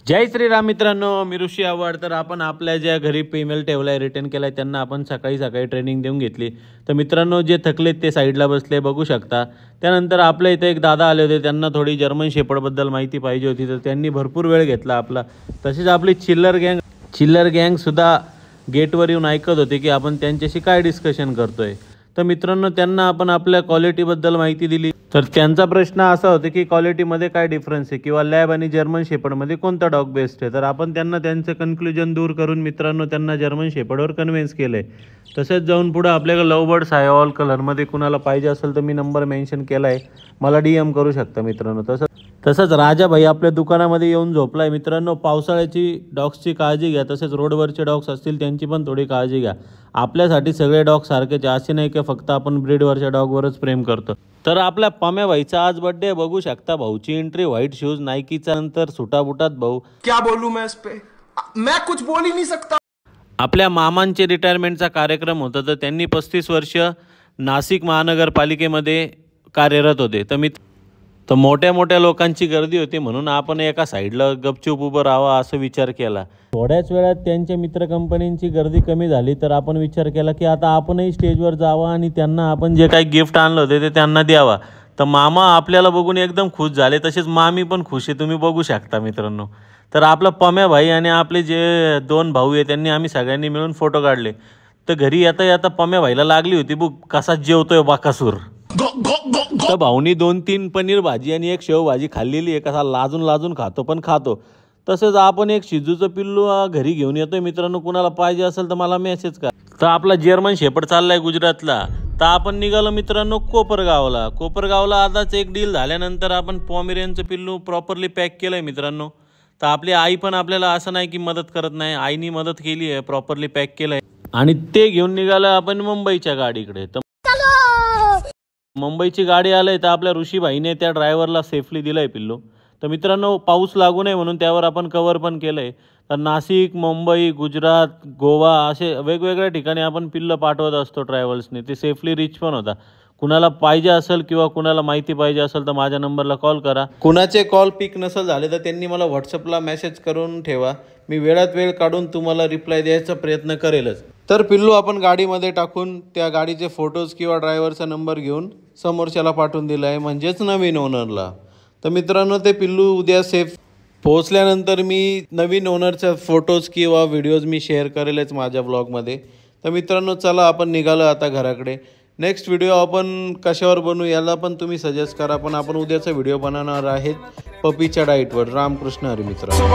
जय श्रीराम मित्रांनो, मी ऋषी आव्हाड. तर आपण आपल्या ज्या घरी फिमेल ठेवलाय, रिटर्न केलाय, त्यांना आपण सकाळी सकाळी ट्रेनिंग देऊन घेतली. तर मित्रांनो, जे थकलेत ते साईडला बसले, बघू शकता. त्यानंतर आपल्या इथे एक दादा आले होते, त्यांना थोडी जर्मन शेपर्डबद्दल माहिती पाहिजे होती, तर त्यांनी भरपूर वेळ घेतला आपला. तसेच आपली चिल्लर गँगसुद्धा गेटवर येऊन ऐकत होते की आपण त्यांच्याशी काय डिस्कशन करतोय. तर मित्रांनो, त्यांना आपण आपल्या क्वालिटीबद्दल माहिती दिली. तर त्यांचा प्रश्न असा होता की क्वालिटीमध्ये काय डिफरन्स आहे किंवा लॅब आणि जर्मन शेपर्डमध्ये कोणता डॉग बेस्ट आहे. तर आपण त्यांना त्यांचं कन्क्लुजन दूर करून मित्रांनो त्यांना जर्मन शेपर्डवर कन्व्हिन्स केलं आहे. तसेच जाऊन पुढं आपल्याकडे लवबर्ड्स आहे ऑल कलरमध्ये, कुणाला पाहिजे असेल तर मी नंबर मेन्शन केला आहे, मला DM करू शकता मित्रांनो. तसंच राजा भाई आपल्या दुकानामध्ये येऊन झोपला आहे. मित्रांनो, पावसाळ्याची डॉग्सची काळजी घ्या, तसेच रोडवरचे डॉग्स असतील त्यांची पण थोडी काळजी घ्या. आपल्यासाठी सगळे डॉग सारखेच, असे नाही की फक्त आपण ब्रीडवरच्या डॉगवरच प्रेम करतो. तर आपल्या पम्या भाईचा आज बर्थडे, बघू शकता. भाऊची एंट्री व्हाईट शूज नाईकीचा, नंतर सुटाबुटात. भाऊ क्या बोलूं मैं इस पे, मैं कुछ बोल ही नहीं सकता. आपल्या मामांचे रिटायरमेंटचा कार्यक्रम होता, तर त्यांनी 35 वर्ष नाशिक महानगरपालिकेमध्ये कार्यरत होते. तर मोठ्या मोठ्या लोकांची गर्दी होती, म्हणून आपण एका साईडला गपचूप उभं राहावं असं विचार केला. थोड्याच वेळात त्यांच्या मित्र कंपनींची गर्दी कमी झाली, तर आपण विचार केला की आता आपणही स्टेजवर जावं आणि त्यांना आपण जे काही गिफ्ट आणलं होते ते त्यांना द्यावा. तर मामा आपल्याला बघून एकदम खुश झाले, तसेच मामी पण खुश आहे, तुम्ही बघू शकता मित्रांनो. तर आपला पम्या भाई आणि आपले जे 2 भाऊ आहे त्यांनी आम्ही सगळ्यांनी मिळून फोटो काढले. तर घरी येता येता पम्या भाईला लागली होती बुक, कसा जेवतोय बाकासूर. तर भाऊनी 2-3 पनीर भाजी आणि एक शेव भाजी खाल्लेली आहे, कसा लाजून लाजून खातो पण खातो. तसंच आपण एक शिजूचं पिल्लू घरी घेऊन येतोय मित्रांनो, कुणाला पाहिजे असेल तर मला मेसेज करा. तर आपला जर्मन शेपर्ड चाललाय गुजरातला. तर आपण निघालो मित्रांनो कोपरगावला आताच एक डील झाल्यानंतर आपण पॉमेरियनचं पिल्लू प्रॉपरली पॅक केलंय मित्रांनो. तर आपली आई पण आपल्याला असं नाही की मदत करत नाही, आईनी मदत केली आहे, प्रॉपरली पॅक केलंय आणि ते घेऊन निघालं आपण मुंबईच्या गाडीकडे. तर मुंबईची गाडी आली, तर आपल्या ऋषीभाईने त्या ड्रायव्हरला सेफली दिलंय पिल्लू. तर मित्रांनो, पाऊस लागू नये म्हणून त्यावर आपण कवर पण केलंय. तर नाशिक, मुंबई, गुजरात, गोवा असे वेगवेगळ्या ठिकाणी आपण पिल्लं पाठवत असतो ट्रॅव्हल्सने. ते सेफली रिच पण होता. कुणाला पाहिजे असेल किंवा कुणाला माहिती पाहिजे असेल तर माझ्या नंबरला कॉल करा. कुणाचे कॉल पिक नसेल झाले तर त्यांनी मला व्हॉट्सअपला मेसेज करून ठेवा, मी वेळात वेळ काढून तुम्हाला रिप्लाय द्यायचा प्रयत्न करेलच. तर पिल्लू आपण गाडीमध्ये टाकून त्या गाडीचे फोटोज किंवा ड्रायव्हरचा नंबर घेऊन समोरच्याला पाठवून दिला आहे, म्हणजेच नवीन ओनरला. तर मित्रांनो, ते पिल्लू उद्या सेफ पोहोचल्यानंतर मी नवीन ओनरचे फोटोज किंवा व्हिडिओज मी शेअर करेलच माझ्या ब्लॉगमध्ये. तर मित्रांनो, चला आपण निघालो आता घराकडे. नेक्स्ट व्हिडिओ आपण कशावर बनवू याला पण तुम्ही सजेस्ट करा, पण आपण उद्याचा व्हिडिओ बनवणार आहेत पपीच्या डाईटवर. रामकृष्ण हरी मित्रांनो.